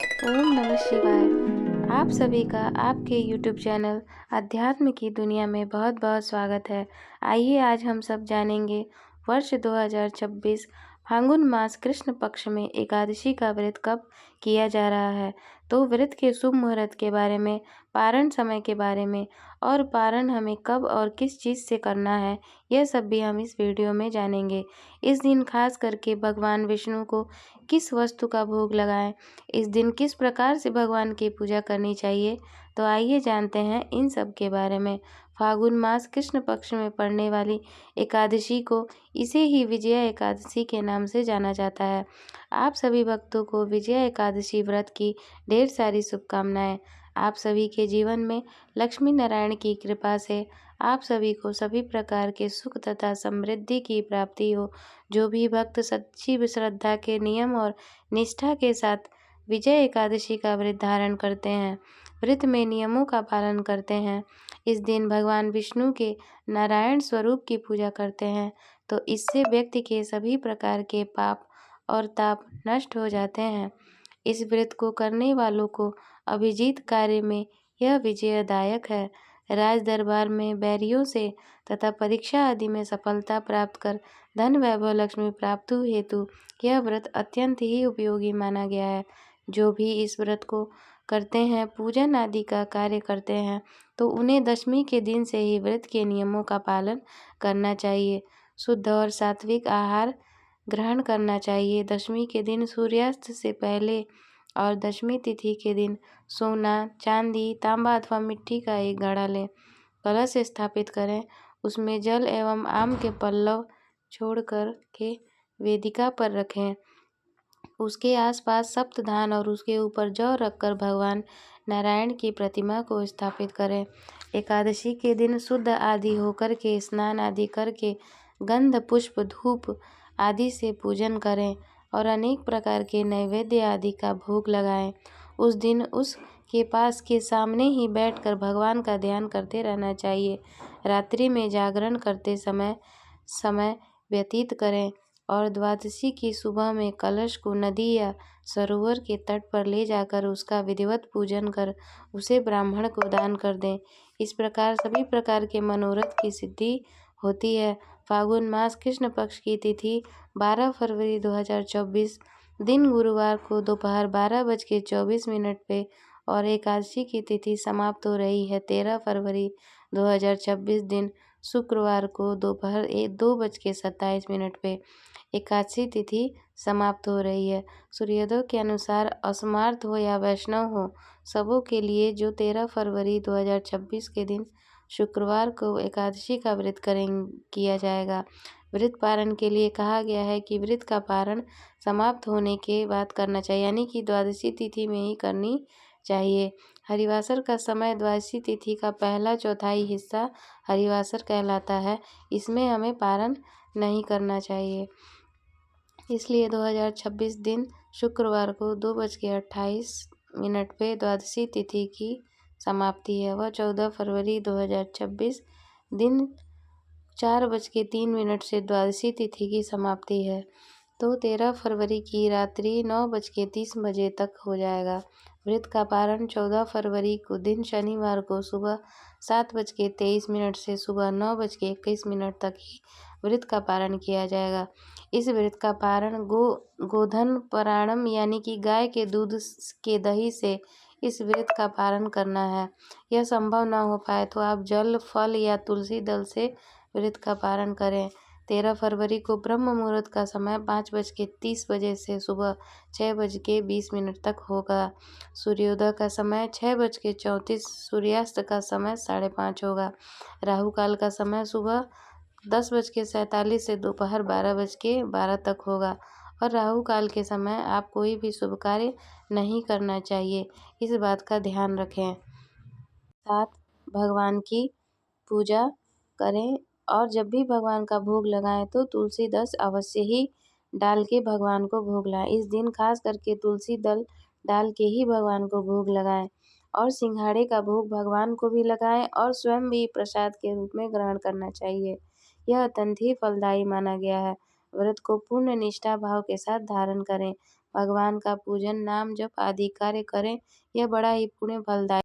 ओम नमः शिवाय। आप सभी का आपके YouTube चैनल अध्यात्म की दुनिया में बहुत बहुत स्वागत है। आइए आज हम सब जानेंगे वर्ष 2026 फाल्गुन मास कृष्ण पक्ष में एकादशी का व्रत कब किया जा रहा है। तो व्रत के शुभ मुहूर्त के बारे में, पारण समय के बारे में और पारण हमें कब और किस चीज़ से करना है, यह सब भी हम इस वीडियो में जानेंगे। इस दिन खास करके भगवान विष्णु को किस वस्तु का भोग लगाएं, इस दिन किस प्रकार से भगवान की पूजा करनी चाहिए, तो आइए जानते हैं इन सब के बारे में। फाल्गुन मास कृष्ण पक्ष में पड़ने वाली एकादशी को इसे ही विजया एकादशी के नाम से जाना जाता है। आप सभी भक्तों को विजया एकादशी व्रत की ढेर सारी शुभकामनाएं। आप सभी के जीवन में लक्ष्मी नारायण की कृपा से आप सभी को सभी प्रकार के सुख तथा समृद्धि की प्राप्ति हो। जो भी भक्त सच्ची श्रद्धा के नियम और निष्ठा के साथ विजय एकादशी का व्रत धारण करते हैं, व्रत में नियमों का पालन करते हैं, इस दिन भगवान विष्णु के नारायण स्वरूप की पूजा करते हैं, तो इससे व्यक्ति के सभी प्रकार के पाप और ताप नष्ट हो जाते हैं। इस व्रत को करने वालों को अभिजीत कार्य में यह विजयदायक है। राज दरबार में बैरियों से तथा परीक्षा आदि में सफलता प्राप्त कर धन वैभव लक्ष्मी प्राप्ति हेतु यह व्रत अत्यंत ही उपयोगी माना गया है। जो भी इस व्रत को करते हैं, पूजन आदि का कार्य करते हैं, तो उन्हें दशमी के दिन से ही व्रत के नियमों का पालन करना चाहिए। शुद्ध और सात्विक आहार ग्रहण करना चाहिए। दशमी के दिन सूर्यास्त से पहले और दशमी तिथि के दिन सोना, चांदी, तांबा अथवा मिट्टी का एक घड़ा लें, कलश स्थापित करें, उसमें जल एवं आम के पल्लव छोड़कर के वेदिका पर रखें। उसके आसपास सप्तधान और उसके ऊपर जौ रखकर भगवान नारायण की प्रतिमा को स्थापित करें। एकादशी के दिन शुद्ध आदि होकर के स्नान आदि करके गंध पुष्प धूप आदि से पूजन करें और अनेक प्रकार के नैवेद्य आदि का भोग लगाएं। उस दिन उसके पास के सामने ही बैठकर भगवान का ध्यान करते रहना चाहिए। रात्रि में जागरण करते समय व्यतीत करें और द्वादशी की सुबह में कलश को नदी या सरोवर के तट पर ले जाकर उसका विधिवत पूजन कर उसे ब्राह्मण को दान कर दें। इस प्रकार सभी प्रकार के मनोरथ की सिद्धि होती है। फाल्गुन मास कृष्ण पक्ष की तिथि 12 फरवरी 2024 दिन गुरुवार को दोपहर 12:24 पे और एकादशी की तिथि समाप्त हो रही है 13 फरवरी 2026 दिन शुक्रवार को दोपहर 2:27 पे एकादशी तिथि समाप्त हो रही है। सूर्योदय के अनुसार अस्मार्थ हो या वैष्णव हो, सबों के लिए जो 13 फरवरी 2026 के दिन शुक्रवार को एकादशी का व्रत किया जाएगा। व्रत पारण के लिए कहा गया है कि व्रत का पारण समाप्त होने के बाद करना चाहिए, यानी कि द्वादशी तिथि में ही करनी चाहिए। हरिवासर का समय द्वादशी तिथि का पहला चौथाई हिस्सा हरिवासर कहलाता है। इसमें हमें पारण नहीं करना चाहिए। इसलिए 2026 दिन शुक्रवार को 2:28 पे द्वादशी तिथि की समाप्ति है। वह 14 फरवरी 2026 दिन 4:03 से द्वादशी तिथि की समाप्ति है। तो 13 फरवरी की रात्रि 9:30 तक हो जाएगा। व्रत का पारण 14 फरवरी को दिन शनिवार को सुबह 7:23 से सुबह 9:21 तक ही व्रत का पारण किया जाएगा। इस व्रत का पारण गोधन पारणम यानी कि गाय के दूध के दही से इस व्रत का पारण करना है। यह संभव न हो पाए तो आप जल, फल या तुलसी दल से व्रत का पारण करें। 13 फरवरी को ब्रह्म मुहूर्त का समय 5:30 से सुबह 6:20 तक होगा। सूर्योदय का समय 6:34, सूर्यास्त का समय 5:30 होगा। राहु काल का समय सुबह 10:47 से दोपहर 12:12 तक होगा और राहु काल के समय आप कोई भी शुभ कार्य नहीं करना चाहिए, इस बात का ध्यान रखें। साथ भगवान की पूजा करें और जब भी भगवान का भोग लगाएं तो तुलसी दल अवश्य ही डाल के भगवान को भोग लगाएं। इस दिन खास करके तुलसी दल डाल के ही भगवान को भोग लगाएं और सिंघाड़े का भोग भगवान को भी लगाएं और स्वयं भी प्रसाद के रूप में ग्रहण करना चाहिए। यह अत्यंत ही फलदायी माना गया है। व्रत को पूर्ण निष्ठा भाव के साथ धारण करें। भगवान का पूजन, नाम जप आदि कार्य करें। यह बड़ा ही पुण्य फलदायी